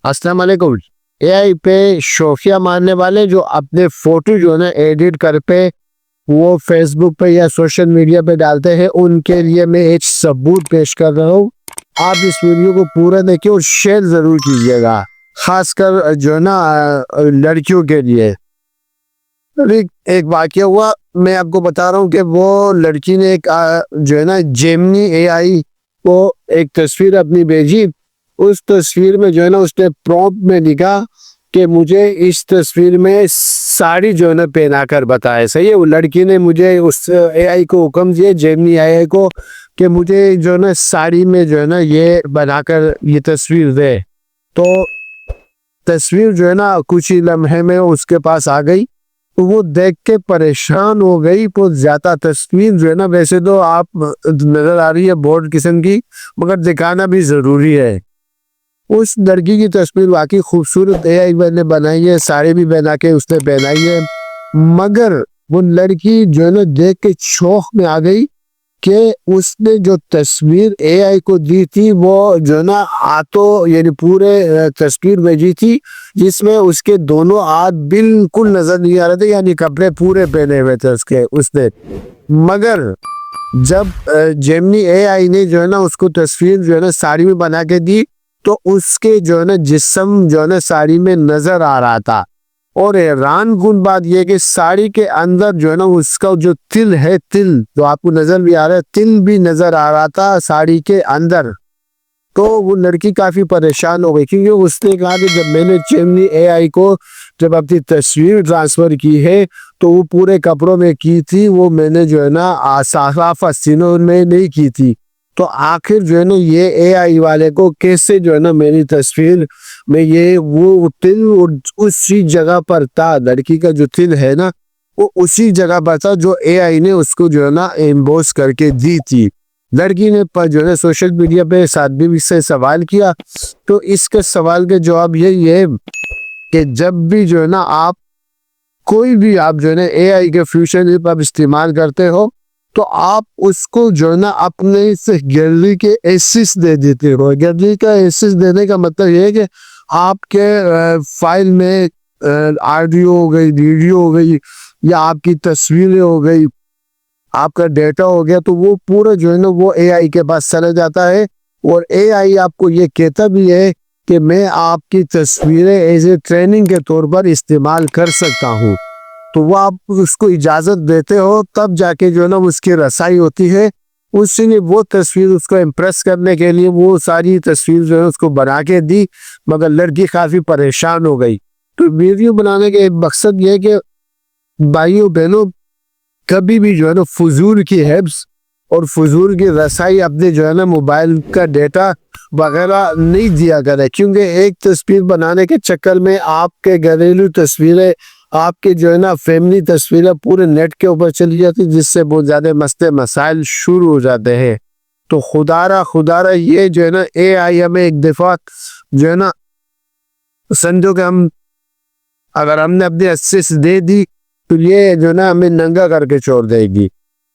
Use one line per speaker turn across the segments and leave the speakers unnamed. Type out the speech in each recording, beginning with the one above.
السلام علیکم۔ اے آئی پہ شوخیہ مارنے والے جو اپنے فوٹو جو ہے نا ایڈٹ کر پہ وہ فیس بک پہ یا سوشل میڈیا پہ ڈالتے ہیں، ان کے لیے میں ایک ثبوت پیش کر رہا ہوں۔ آپ اس ویڈیو کو پورا دیکھیں اور شیئر ضرور کیجیے گا، خاص کر جو ہے نا لڑکیوں کے لیے۔ ایک واقعہ ہوا، میں آپ کو بتا رہا ہوں کہ وہ لڑکی نے ایک جو ہے نا جیمنی اے آئی کو ایک تصویر اپنی بھیجی۔ اس تصویر میں جو ہے نا اس نے پرومپٹ میں لکھا کہ مجھے اس تصویر میں ساڑی جو ہے نا پہنا کر بتائے۔ صحیح ہے، وہ لڑکی نے مجھے اس اے آئی کو حکم دیا، جیمنی اے آئی کو، کہ مجھے جو ہے نا ساڑی میں جو ہے نا یہ بنا کر یہ تصویر دے۔ تو تصویر جو ہے نا کچھ ہی لمحے میں اس کے پاس آ گئی، تو وہ دیکھ کے پریشان ہو گئی۔ بہت زیادہ تصویر جو ہے نا ویسے تو آپ نظر آ رہی ہے بورڈ قسم کی، مگر دکھانا بھی ضروری ہے۔ اس لڑکی کی تصویر واقعی خوبصورت اے آئی نے بنائی ہے، ساڑی بھی بنا کے اس نے پہنائی ہے، مگر وہ لڑکی جو ہے نا دیکھ کے شوق میں آ گئی کہ اس نے جو تصویر اے آئی کو دی تھی وہ جو ہے نا ہاتھوں یعنی پورے تصویر بھیجی تھی جس میں اس کے دونوں ہاتھ بالکل نظر نہیں آ رہے تھے، یعنی کپڑے پورے پہنے ہوئے تھے اس نے۔ مگر جب جیمنی اے آئی نے جو ہے نا اس کو تصویر جو ہے نا ساڑی میں بنا کے دی تو اس کے جو ہے نا جسم جو ہے نا ساڑی میں نظر آ رہا تھا، اور حیران کن بات یہ کہ ساڑی کے اندر جو ہے نا اس کا جو تل ہے، تل جو آپ کو نظر بھی آ رہا ہے، تل بھی نظر آ رہا تھا ساڑی کے اندر۔ تو وہ لڑکی کافی پریشان ہو گئی، کیونکہ اس نے کہا کہ جب میں نے جیمنی اے آئی کو جب اپنی تصویر ٹرانسفر کی ہے تو وہ پورے کپڑوں میں کی تھی، وہ میں نے جو ہے نا صاف سینوں میں نہیں کی تھی۔ تو آخر جو ہے نا یہ اے آئی والے کو کیسے جو ہے نا میری تصویر میں یہ وہ تل اسی جگہ پر تھا، لڑکی کا جو تل ہے نا وہ اسی جگہ پر تھا جو اے آئی نے اس کو جو ہے نا ایمبوس کر کے دی تھی۔ لڑکی نے جو ہے نا سوشل میڈیا پہ بھی سے سوال کیا، تو اس کے سوال کے جواب یہی ہے کہ جب بھی جو ہے نا آپ کوئی بھی آپ جو ہے نا اے آئی کے فیوچر آپ استعمال کرتے ہو تو آپ اس کو جو ہے نا اپنے سے گیلری کے ایکسس دے دیتے ہو۔ گیلری کا ایکسس دینے کا مطلب یہ ہے کہ آپ کے فائل میں آڈیو ہو گئی، ویڈیو ہو گئی، یا آپ کی تصویریں ہو گئی، آپ کا ڈیٹا ہو گیا، تو وہ پورا جو ہے نا وہ اے آئی کے پاس چلا جاتا ہے، اور اے آئی آپ کو یہ کہتا بھی ہے کہ میں آپ کی تصویریں ایز اے ٹریننگ کے طور پر استعمال کر سکتا ہوں۔ تو وہ آپ اس کو اجازت دیتے ہو، تب جا کے جو ہے نا اس کی رسائی ہوتی ہے۔ اس نے وہ تصویر اس کو امپریس کرنے کے لیے وہ ساری تصویر جو ہے اس کو بنا کے دی، مگر لڑکی کافی پریشان ہو گئی۔ تو ویڈیو بنانے کے مقصد یہ ہے کہ بھائیوں بہنوں، کبھی بھی جو ہے نا فضول کی ہیبس اور فضول کی رسائی اپنے جو ہے نا موبائل کا ڈیٹا وغیرہ نہیں دیا کرے، کیونکہ ایک تصویر بنانے کے چکر میں آپ کے گھریلو تصویریں، آپ کے جو ہے نا فیملی تصویریں پورے نیٹ کے اوپر چلی جاتی، جس سے بہت زیادہ مسائل شروع ہو جاتے ہیں۔ تو خدا را یہ جو ہے نا اے آئی ہمیں ایک دفعہ جو ہے نا سمجھو کہ اگر ہم نے اپنے ایکسس دے دی تو یہ جو ہے نا ہمیں ننگا کر کے چھوڑ دے گی۔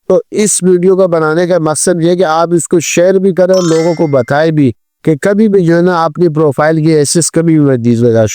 تو اس ویڈیو کا بنانے کا مقصد یہ ہے کہ آپ اس کو شیئر بھی کریں اور لوگوں کو بتائیں بھی کہ کبھی بھی جو ہے نا اپنی پروفائل کی ایکسس کبھی بھی مت دیجیے گا۔